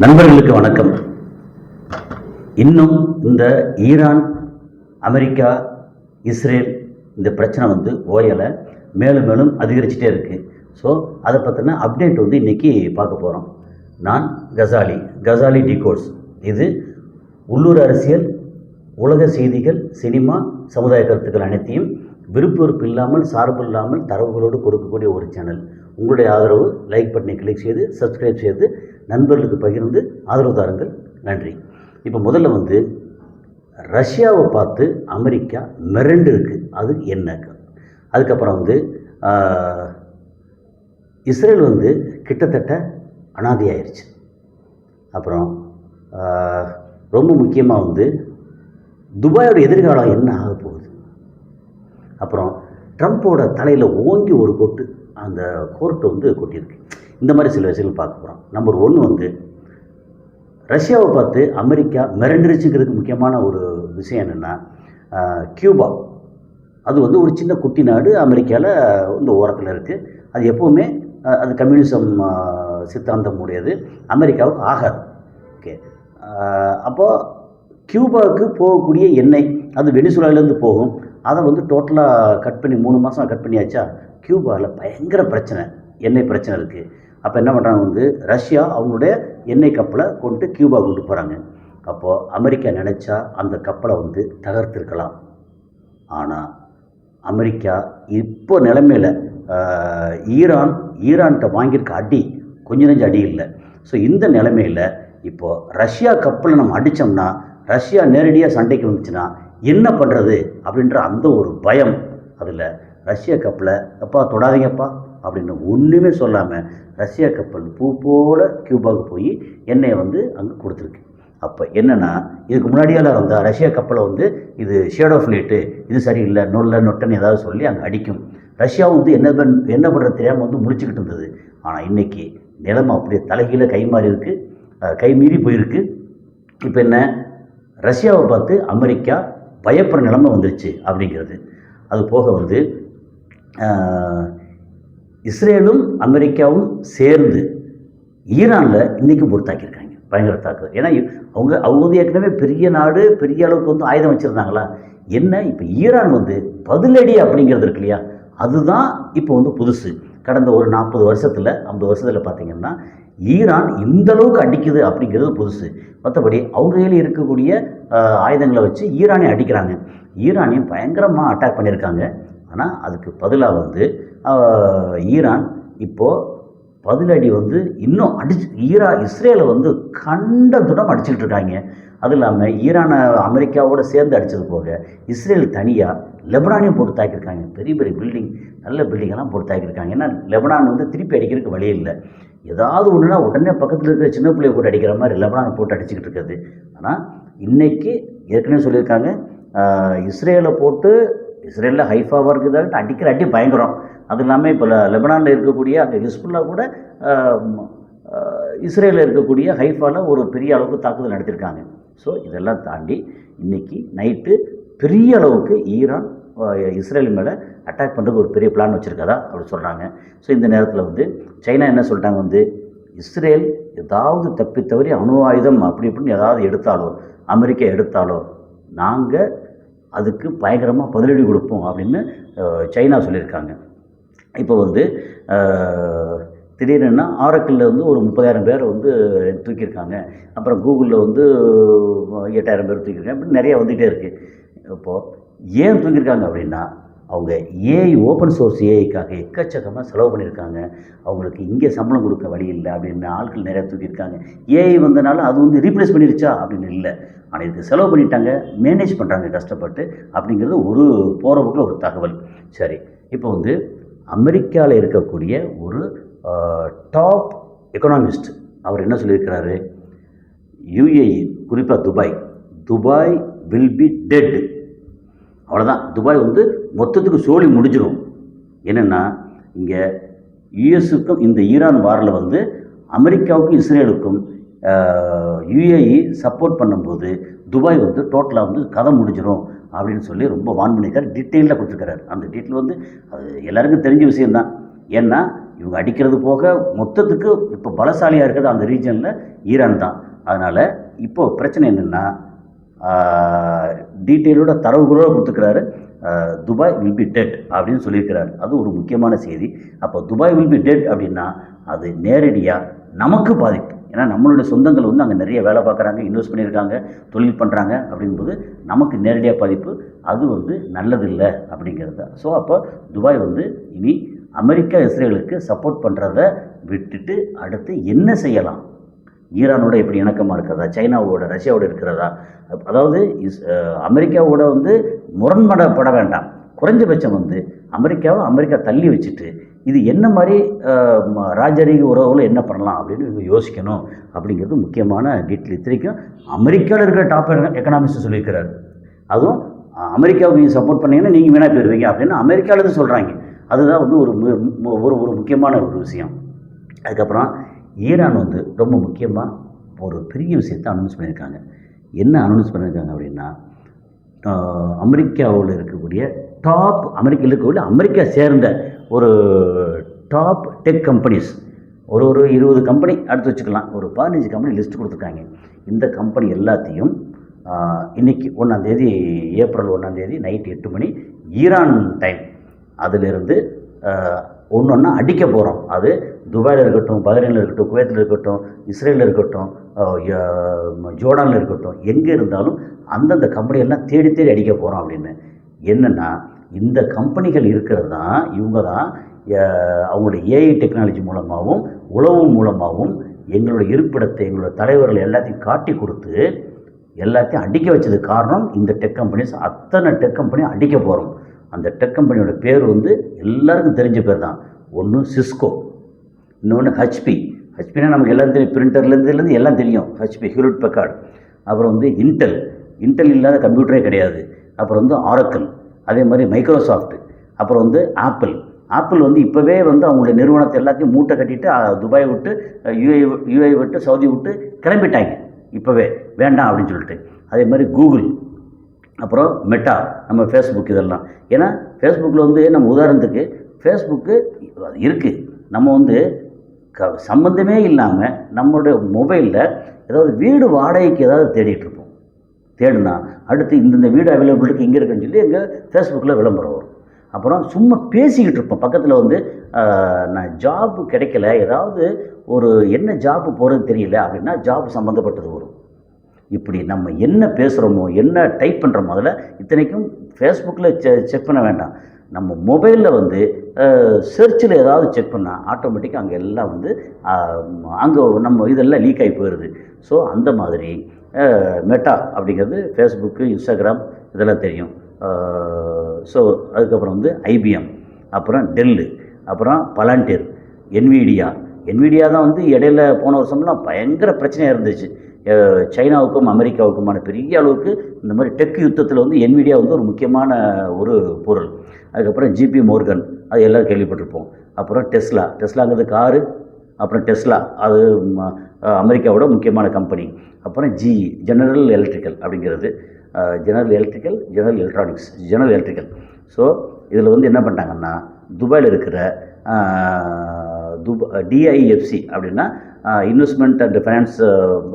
நண்பர்களுக்கு வணக்கம். இன்னும் இந்த ஈரான், அமெரிக்கா, இஸ்ரேல் இந்த பிரச்சனை ஓயலை, மேலும் மேலும் அதிகரிச்சுட்டே இருக்குது. ஸோ அதை பற்றின அப்டேட் இன்றைக்கி பார்க்க போகிறோம். நான் கசாலி டிகோட்ஸ். இது உள்ளூர் அரசியல், உலக செய்திகள், சினிமா, சமுதாய கருத்துக்கள் அனைத்தையும் விருப்பு இல்லாமல், சார்பு இல்லாமல் தரவுகளோடு கொடுக்கக்கூடிய ஒரு சேனல். உங்களுடைய ஆதரவு லைக் பட்டனை கிளிக் செய்து சப்ஸ்கிரைப் செய்து நண்பர்களுக்கு பகிர்ந்து ஆதரவு தாருங்கள். நன்றி. இப்போ முதல்ல ரஷ்யாவை பார்த்து அமெரிக்கா மிரண்டு இருக்குது. அது என்ன? அதுக்கப்புறம் இஸ்ரேல் கிட்டத்தட்ட அனாதையாயிருச்சு. அப்புறம் ரொம்ப முக்கியமாக துபாயோட எதிர்காலம் என்ன ஆக போகுது. அப்புறம் ட்ரம்ப்போட தலையில் ஓங்கி ஒரு கொட்டு அந்த கோர்ட்டு கொட்டியிருக்கு. இந்த மாதிரி சில விஷயங்கள் பார்க்க போகிறோம். நம்பர் 1 ரஷ்யாவை பார்த்து அமெரிக்கா மிரண்டுருச்சுங்கிறதுக்கு முக்கியமான ஒரு விஷயம் என்னென்னா, கியூபா. அது ஒரு சின்ன குட்டி நாடு, அமெரிக்காவில் ஓரத்தில் இருக்குது. அது எப்போவுமே அது கம்யூனிசம் சித்தாந்தம் உடையது, அமெரிக்காவுக்கு ஆகாது. ஓகே. அப்போது கியூபாவுக்கு போகக்கூடிய எண்ணெய் அது வெனிசுலாவிலேருந்து போகும். அதை டோட்டலாக கட் பண்ணி 3 மாதம் கட் பண்ணியாச்சா. கியூபாவில் பயங்கர பிரச்சனை, எண்ணெய் பிரச்சனை இருக்குது. அப்போ என்ன பண்ணுறாங்க, ரஷ்யா அவங்களுடைய எண்ணெய் கப்பலை கொண்டு கியூபா கொண்டு போகிறாங்க. அப்போது அமெரிக்கா நினச்சா அந்த கப்பலை தகர்த்திருக்கலாம். ஆனால் அமெரிக்கா இப்போ நிலைமையில் ஈரான்கிட்ட வாங்கியிருக்க அடி கொஞ்சம் நெஞ்சு அடி இல்லை. ஸோ இந்த நிலைமையில் இப்போது ரஷ்யா கப்பலை நம்ம அடித்தோம்னா, ரஷ்யா நேரடியாக சண்டைக்கு வந்துச்சுன்னா என்ன பண்ணுறது அப்படின்ற அந்த ஒரு பயம். அதில் ரஷ்யா கப்பலை எப்பா தொடாதீங்கப்பா அப்படின்னு ஒன்றுமே சொல்லாமல் ரஷ்யா கப்பல் பூ போல் கியூபாவுக்கு போய் எண்ணெயை அங்கே கொடுத்துருக்கு. அப்போ என்னென்னா, இதுக்கு முன்னாடியால் அந்த ரஷ்யா கப்பலை இது ஷேடோ ஃப்ளீட்டு, இது சரியில்லை, நொட்டன்னு ஏதாவது சொல்லி அங்கே அடிக்கும். ரஷ்யா என்ன பண்ணுறது தெரியாமல் முடிச்சுக்கிட்டு இருந்தது. ஆனால் இன்றைக்கி நிலைமை அப்படியே தலைகீழ கைமீறி போயிருக்கு. இப்போ என்ன, ரஷ்யாவை பார்த்து அமெரிக்கா பயப்படுற நிலைமை வந்துருச்சு அப்படிங்கிறது. அது போக இஸ்ரேலும் அமெரிக்காவும் சேர்ந்து ஈரானில் இன்றைக்கும் பொறுத்தாக்கியிருக்காங்க பயங்கர தாக்குதல். ஏன்னா அவங்க ஏற்கனவே பெரிய நாடு, பெரிய அளவுக்கு ஆயுதம் வச்சுருந்தாங்களா. என்ன இப்போ ஈரான் பதிலடி அப்படிங்கிறது இருக்கு இல்லையா, அதுதான் இப்போ புதுசு. கடந்த ஒரு 40 வருஷத்தில் 50 வருஷத்தில் பார்த்திங்கன்னா ஈரான் இந்தளவுக்கு அடிக்குது அப்படிங்கிறது புதுசு. மற்றபடி அவங்க கையில் இருக்கக்கூடிய ஆயுதங்களை வச்சு ஈரானையும் அடிக்கிறாங்க. ஈரானையும் பயங்கரமாக அட்டாக் பண்ணியிருக்காங்க. ஆனால் அதுக்கு பதிலாக ஈரான் இப்போது பதிலடி இன்னும் இஸ்ரேலை கண்டதுடன் அடிச்சுக்கிட்டு இருக்காங்க. அது இல்லாமல் ஈரானை அமெரிக்காவோடு சேர்ந்து அடித்தது போக இஸ்ரேல் தனியாக லெபனானையும் போட்டு தாக்கியிருக்காங்க. பெரிய பெரிய பில்டிங், நல்ல பில்டிங்கெல்லாம் போட்டு தாக்கியிருக்காங்க. ஏன்னா லெபனான் திருப்பி அடிக்கிறதுக்கு வழி இல்லை. ஏதாவது ஒன்றுனா உடனே பக்கத்தில் இருக்கிற சின்ன பிள்ளைய போட்டு அடிக்கிற மாதிரி லெபனானை போட்டு அடிச்சுக்கிட்டு இருக்குது. ஆனால் இன்றைக்கி ஏற்கனவே சொல்லியிருக்காங்க, இஸ்ரேலில் ஹைஃபாவாக இருக்குதாட்டு அடிக்கிற அடி பயங்கரம். அது இல்லாமல் இப்போ லெபனானில் இருக்கக்கூடிய அங்கே ஹிஸ்புல்லா கூட இஸ்ரேலில் இருக்கக்கூடிய ஹைஃபாவில் ஒரு பெரிய அளவுக்கு தாக்குதல் நடத்தியிருக்காங்க. ஸோ இதெல்லாம் தாண்டி இன்றைக்கி நைட்டு பெரிய அளவுக்கு ஈரான் இஸ்ரேல் மேலே அட்டாக் பண்ணுறதுக்கு ஒரு பெரிய பிளான் வச்சுருக்கதா அப்படி சொல்கிறாங்க. ஸோ இந்த நேரத்தில் சைனா என்ன சொல்லிட்டாங்க, இஸ்ரேல் ஏதாவது தப்பித்தவறி அணு ஆயுதம் அப்படி இப்படின்னு ஏதாவது எடுத்தாலோ, அமெரிக்கா எடுத்தாலோ, நாங்கள் அதுக்கு பயங்கரமாக பதிலடி கொடுப்போம் அப்படின்னு சைனா சொல்லியிருக்காங்க. இப்போ திடீர்னு ஆரக்கிளில் ஒரு 30,000 பேர் தூக்கியிருக்காங்க. அப்புறம் கூகுளில் 8,000 பேர் தூக்கியிருக்காங்க. இப்படி நிறையா வந்துகிட்டே இருக்குது. இப்போது ஏன் தூக்கியிருக்காங்க அப்படின்னா, அவங்க ஏஐ ஓப்பன் சோர்ஸ் ஏஐக்காக எக்கச்சக்கமாக செலவு பண்ணியிருக்காங்க. அவங்களுக்கு இங்கே சம்பளம் கொடுக்க வழி இல்லை அப்படின்னு ஆட்கள் நிறையா தூக்கியிருக்காங்க. ஏஐ வந்தனால அது ரீப்ளேஸ் பண்ணிருச்சா அப்படின்னு இல்லை. ஆனால் இதுக்கு செலவு பண்ணிட்டாங்க, மேனேஜ் பண்ணுறாங்க கஷ்டப்பட்டு அப்படிங்கிறது ஒரு போகிற போக்கில் ஒரு தகவல். சரி, இப்போ அமெரிக்காவில் இருக்கக்கூடிய ஒரு டாப் எக்கனாமிஸ்ட் அவர் என்ன சொல்லியிருக்கிறாரு, யுஏஇ குறிப்பாக துபாய் வில் பி டெட். அவ்வளோதான், துபாய் மொத்தத்துக்கு சோழி முடிஞ்சிடும். என்னென்னா, இங்கே யுஎஸுக்கும் இந்த ஈரான் வாரில் அமெரிக்காவுக்கும் இஸ்ரேலுக்கும் யுஏஇ சப்போர்ட் பண்ணும்போது துபாய் டோட்டலாக கதை முடிஞ்சிடும் அப்படின்னு சொல்லி ரொம்ப வான் பண்ணியிருக்காரு. டீட்டெயிலாக கொடுத்துருக்காரு. அந்த டீட்டெயில் அது எல்லாருக்கும் தெரிஞ்ச விஷயந்தான். ஏன்னா இவங்க அடிக்கிறது போக மொத்தத்துக்கு இப்போ பலசாலியாக இருக்கிறது அந்த ரீஜனில் ஈரான் தான். அதனால் இப்போது பிரச்சனை என்னென்னா டீட்டெயிலோட தரவுகளோடு கொடுத்துக்கிறாரு. துபாய் வில் பி டெட் அப்படின்னு சொல்லியிருக்கிறாரு. அது ஒரு முக்கியமான செய்தி. அப்போ துபாய் வில் பி டெட் அப்படின்னா அது நேரடியாக நமக்கு பாதிப்பு. ஏன்னா நம்மளுடைய சொந்தங்கள் வந்து அங்கே நிறைய வேலை பார்க்குறாங்க, இன்வெஸ்ட் பண்ணியிருக்காங்க, தொழில் பண்ணுறாங்க. அப்படிங்கும்போது நமக்கு நேரடியாக பாதிப்பு. அது வந்து நல்லதில்லை அப்படிங்கிறது. ஸோ அப்போ துபாய் வந்து இனி அமெரிக்கா இஸ்ரேலுக்கு சப்போர்ட் பண்ணுறத விட்டுட்டு அடுத்து என்ன செய்யலாம்? ஈரானோட எப்படி இணக்கமாக இருக்கிறதா, சைனாவோட ரஷ்யாவோட இருக்கிறதா, அதாவது அமெரிக்காவோட வந்து முரண்படப்பட வேண்டாம். குறைஞ்சபட்சம் வந்து அமெரிக்கா தள்ளி வச்சுட்டு இது என்ன மாதிரி ராஜரீக உறவுகளை என்ன பண்ணலாம் அப்படின்னு இவங்க யோசிக்கணும் அப்படிங்கிறது முக்கியமான டீட்டெயில். இத்தனைக்கும் அமெரிக்காவில் இருக்கிற டாப் எக்கனாமிஸ்ட் சொல்லியிருக்கிறார். அதுவும் அமெரிக்காவுக்கு நீங்கள் சப்போர்ட் பண்ணீங்கன்னா நீங்கள் வீணாக போயிடுவீங்க அப்படின்னு அமெரிக்காவிலேருந்து சொல்கிறாங்க. அதுதான் வந்து ஒரு முக்கியமான ஒரு விஷயம். அதுக்கப்புறம் ஈரான் வந்து ரொம்ப முக்கியமாக ஒரு பெரிய விஷயத்தை அனௌன்ஸ் பண்ணியிருக்காங்க. என்ன அனௌன்ஸ் பண்ணியிருக்காங்க அப்படின்னா, அமெரிக்காவில் இருக்கக்கூடிய அமெரிக்கா சேர்ந்த ஒரு டாப் டெக் கம்பெனிஸ், ஒரு 20 கம்பெனி அடுத்து வச்சுக்கலாம், ஒரு 15 கம்பெனி லிஸ்ட் கொடுத்துருக்காங்க. இந்த கம்பெனி எல்லாத்தையும் இன்றைக்கி ஏப்ரல் 1 நைட் 8 மணி ஈரான் டைம் அதிலிருந்து ஒன்றா அடிக்க போகிறோம். அது துபாயில் இருக்கட்டும், பஹ்ரைனில் இருக்கட்டும், குவைத்தில் இருக்கட்டும், இஸ்ரேலில் இருக்கட்டும், ஜோர்டானில் இருக்கட்டும், எங்கே இருந்தாலும் அந்தந்த கம்பெனியெல்லாம் தேடி அடிக்க போகிறோம் அப்படின்னு. என்னென்னா இந்த கம்பெனிகள் இருக்கிறது தான், இவங்க தான் அவங்களுடைய ஏஐ டெக்னாலஜி மூலமாகவும் உளவு மூலமாகவும் எங்களோட இருப்பிடத்தை, எங்களோட தலைவர்கள் எல்லாத்தையும் காட்டி கொடுத்து எல்லாத்தையும் அடிக்க வச்சது காரணம் இந்த டெக் கம்பெனிஸ். அத்தனை டெக் கம்பெனியும் அடிக்க போகிறோம். அந்த டெக் கம்பெனியோட பேர் வந்து எல்லாருக்கும் தெரிஞ்ச பேர் தான். ஒன்று சிஸ்கோ, இன்னொன்று ஹெச்பினா நமக்கு எல்லாம் தெரியும், பிரிண்டர்லேருந்து எல்லாம் தெரியும். ஹெச்பி, ஹியூலெட் பெக்கார்ட். அப்புறம் வந்து இன்டெல் இல்லாத கம்ப்யூட்டரே கிடையாது. அப்புறம் வந்து ஆரக்கிள், அதே மாதிரி மைக்ரோசாஃப்ட். அப்புறம் வந்து ஆப்பிள் வந்து இப்போவே வந்து அவங்களுடைய நிறுவனத்தை எல்லாத்தையும் மூட்டை கட்டிட்டு துபாய் விட்டு, யூஏ விட்டு, சவுதி விட்டு கிளம்பிட்டாங்க இப்போவே, வேண்டாம் அப்படின்னு சொல்லிட்டு. அதே மாதிரி கூகுள், அப்புறம் மெட்டா, நம்ம ஃபேஸ்புக், இதெல்லாம். ஏன்னா ஃபேஸ்புக்கில் வந்து நம்ம உதாரணத்துக்கு ஃபேஸ்புக்கு இருக்குது, நம்ம வந்து சம்மந்தமே இல்லாமல் நம்மளுடைய மொபைலில் ஏதாவது வீடு வாடகைக்கு ஏதாவது தேடிட்டுருப்போம். தேடுனா அடுத்து இந்த வீடு அவைலபிள் இருக்குது, இங்கே இருக்குன்னு சொல்லி எங்கள் ஃபேஸ்புக்கில் விளம்பரம் வரும். அப்புறம் சும்மா பேசிக்கிட்டு இருப்போம் பக்கத்தில் வந்து, நான் ஜாப்பு கிடைக்கல, ஏதாவது ஒரு என்ன ஜாப்பு போகிறது தெரியல அப்படின்னா ஜாப் சம்மந்தப்பட்டது வரும். இப்படி நம்ம என்ன பேசுகிறோமோ, என்ன டைப் பண்ணுறோமோ, அதில் இத்தனைக்கும் ஃபேஸ்புக்கில் செக் பண்ண வேண்டாம். நம்ம மொபைலில் வந்து சர்ச்சில் ஏதாவது செக் பண்ணால் ஆட்டோமேட்டிக்காக அங்கே எல்லாம் வந்து அங்கே நம்ம இதெல்லாம் லீக் ஆகி போயிடுது. ஸோ அந்த மாதிரி மெட்டா அப்படிங்கிறது ஃபேஸ்புக்கு, இன்ஸ்டாகிராம் இதெல்லாம் தெரியும். ஸோ அதுக்கப்புறம் வந்து ஐபிஎம், அப்புறம் டெல்லு, அப்புறம் பலாண்டியர், என்விடியா தான் வந்து இடையில போன வருஷம்லாம் பயங்கர பிரச்சனையாக இருந்துச்சு. சைனாவுக்கும் அமெரிக்காவுக்குமான பெரிய அளவுக்கு இந்த மாதிரி டெக் யுத்தத்தில் வந்து என்விடியா வந்து ஒரு முக்கியமான ஒரு பொருள். அதுக்கப்புறம் ஜிபி மோர்கன், அது எல்லோரும் கேள்விப்பட்டிருப்போம். அப்புறம் டெஸ்லாங்கிறது காரு, அப்புறம் டெஸ்லா அது அமெரிக்காவோட முக்கியமான கம்பெனி. அப்புறம் ஜெனரல் எலக்ட்ரிக்கல் அப்படிங்கிறது, ஜெனரல் எலக்ட்ரிக்கல். ஸோ இதில் வந்து என்ன பண்ணிட்டாங்கன்னா, துபாயில் இருக்கிற டிஐஎஃப்சி அப்படின்னா இன்வெஸ்ட்மெண்ட் அண்ட் ஃபைனான்ஸ்,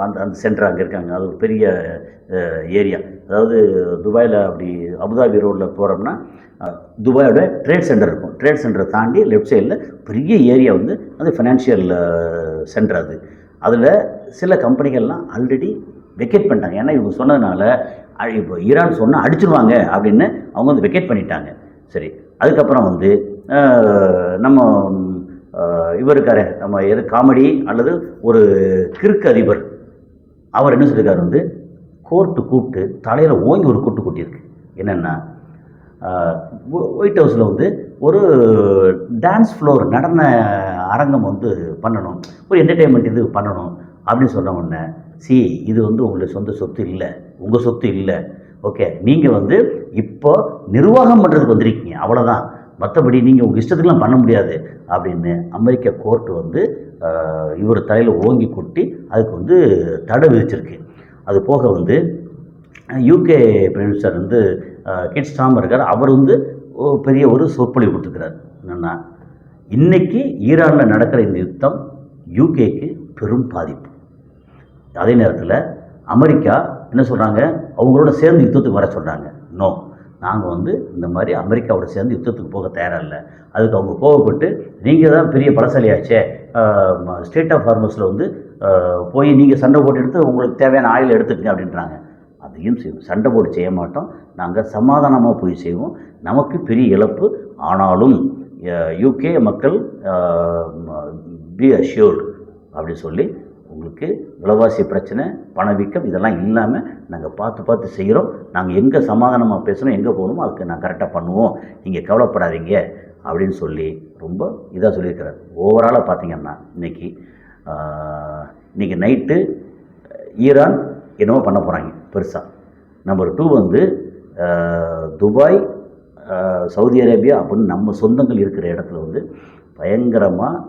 அந்த சென்டர் அங்கே இருக்காங்க. அது ஒரு பெரிய ஏரியா. அதாவது துபாயில் அப்படி அபுதாபி ரோடில் போகிறோம்னா துபாயோட ட்ரேட் சென்டர் இருக்கும். ட்ரேட் சென்டரை தாண்டி லெஃப்ட் சைடில் பெரிய ஏரியா வந்து அது ஃபைனான்ஷியல் சென்டர். அதில் சில கம்பெனிகள்லாம் ஆல்ரெடி வெக்கேட் பண்ணிட்டாங்க. ஏன்னா இவங்க சொன்னதுனால இப்போ ஈரான் சொன்னால் அடிச்சிருவாங்க அப்படின்னு அவங்க வந்து வெக்கேட் பண்ணிட்டாங்க. சரி, அதுக்கப்புறம் வந்து நம்ம இவருக்கார நம்ம காமெடி அல்லது ஒரு கிறுக்கு அதிபர், அவர் என்ன சொல்லியிருக்காரு வந்து, கோர்ட்டு கூப்பிட்டு தலையில் ஓங்கி ஒரு கூட்டு கூட்டியிருக்கு. என்னென்னா, ஒயிட் ஹவுஸில் வந்து ஒரு டான்ஸ் ஃப்ளோர், நடன அரங்கம் வந்து பண்ணணும், ஒரு என்டர்டெயின்மெண்ட் இது பண்ணணும் அப்படின்னு சொன்ன உடனே, இது வந்து உங்களுடைய சொந்த சொத்து இல்லை, உங்கள் சொத்து இல்லை, ஓகே, நீங்கள் வந்து இப்போ நிர்வாகம் பண்ணுறதுக்கு வந்திருக்கீங்க, அவ்வளோதான், மற்றபடி நீங்கள் உங்கள் இஷ்டத்துக்குலாம் பண்ண முடியாது அப்படின்னு அமெரிக்க கோர்ட்டு வந்து இவர் தலையில் ஓங்கி கொட்டி அதுக்கு வந்து தடை விதிச்சிருக்கு. அது போக வந்து யூகே பிரைம் மினிஸ்டர் வந்து கீர் ஸ்டார்மர் இருக்கார், அவர் வந்து பெரிய ஒரு சொற்பொழிவு கொடுத்துருக்கிறார். என்னென்னா, இன்றைக்கி ஈரானில் நடக்கிற இந்த யுத்தம் யூகேக்கு பெரும் பாதிப்பு. அதே நேரத்தில் அமெரிக்கா என்ன சொல்கிறாங்க, அவங்களோட சேர்ந்து யுத்தத்துக்கு வர சொல்கிறாங்க. நோ, நாங்கள் இந்த மாதிரி அமெரிக்காவோட சேர்ந்து யுத்தத்துக்கு போக தயாராக இல்லை. அதுக்கு அவங்க கோவப்பட்டு, நீங்கள் தான் பெரிய பலசாலியாச்சே, ஸ்டேட் ஆஃப் ஹார்மஸில் போய் நீங்கள் சண்டை போட்டு எடுத்து உங்களுக்கு தேவையான ஆயில் எடுத்துக்கங்க அப்படின்றாங்க. அதையும் செய்வோம், சண்டை போட்டு செய்ய மாட்டோம், நாங்கள் சமாதானமாக போய் செய்வோம். நமக்கு பெரிய இழப்பு, ஆனாலும் யூகே மக்கள் பி அஷ்யூர்டு அப்படி சொல்லி உங்களுக்கு விலைவாசி பிரச்சனை, பணவீக்கம் இதெல்லாம் இல்லாமல் நாங்கள் பார்த்து செய்கிறோம். நாங்கள் எங்கே சமாதானமாக பேசணும், எங்கே போகணுமோ அதுக்கு நான் கரெக்டாக பண்ணுவோம், நீங்கள் கவலைப்படாதீங்க அப்படின்னு சொல்லி ரொம்ப இதாக சொல்லியிருக்கிறார். ஓவராலாக பார்த்திங்கன்னா இன்றைக்கி நைட்டு ஈரான் என்னவோ பண்ண போகிறாங்க பெருசாக. நம்பர் 2 துபாய், சவுதி அரேபியா அப்படின்னு நம்ம சொந்தங்கள் இருக்கிற இடத்துல பயங்கரமாக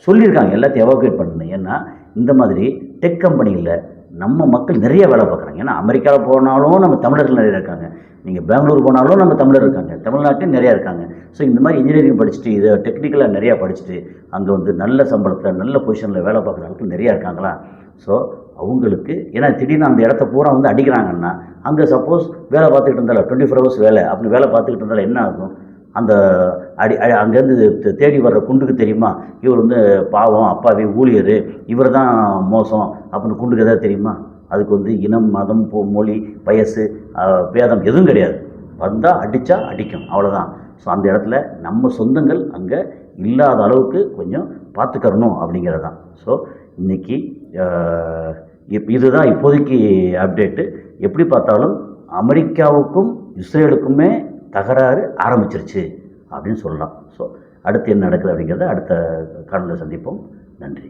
சொல்லியிருக்காங்க எல்லாத்தையும் எவாக்குவேட் பண்ணணும். ஏன்னா இந்த மாதிரி டெக் கம்பெனியில் நம்ம மக்கள் நிறைய வேலை பார்க்குறாங்க. ஏன்னா அமெரிக்காவில் போனாலும் நம்ம தமிழர்கள் நிறைய இருக்காங்க, நீங்கள் பெங்களூர் போனாலும் நம்ம தமிழர் இருக்காங்க, தமிழ்நாட்டிலும் நிறையா இருக்காங்க. ஸோ இந்த மாதிரி இன்ஜினியரிங் படிச்சுட்டு இதை டெக்னிக்கலாக நிறையா படிச்சுட்டு அங்கே நல்ல சம்பளத்தில் நல்ல பொசிஷனில் வேலை பார்க்குற ஆட்கள் நிறையா இருக்காங்களா. ஸோ அவங்களுக்கு ஏன்னா திடீர்னு அந்த இடத்த பூரா அடிக்கிறாங்கன்னா, அங்கே சப்போஸ் வேலை பார்த்துக்கிட்டு இருந்தாலும் 24 hours வேலை அப்படி வேலை பார்த்துக்கிட்டு இருந்தாலும் என்ன ஆகும், அந்த அங்கேருந்து தேடி வர்ற குண்டுக்கு தெரியுமா இவர் பாவம் அப்பாவி ஊழியர், இவர் தான் மோசம் அப்படின்னு குண்டுக்கு எதாவது தெரியுமா? அதுக்கு இனம், மதம், மொழி, வயசு, பேதம் எதுவும் கிடையாது. வந்தால் அடித்தா அடிக்கும், அவ்வளோதான். ஸோ அந்த இடத்துல நம்ம சொந்தங்கள் அங்கே இல்லாத அளவுக்கு கொஞ்சம் பார்த்துக்கறணும் அப்படிங்கிறது தான். ஸோ இன்றைக்கி இதுதான் இப்போதைக்கு அப்டேட்டு. எப்படி பார்த்தாலும் அமெரிக்காவுக்கும் இஸ்ரேலுக்குமே தகராறு ஆரம்பிச்சிருச்சு அப்படின்னு சொல்லலாம். ஸோ அடுத்து என்ன நடக்குது அப்படிங்கிறத அடுத்த காணொலியில் சந்திப்போம். நன்றி.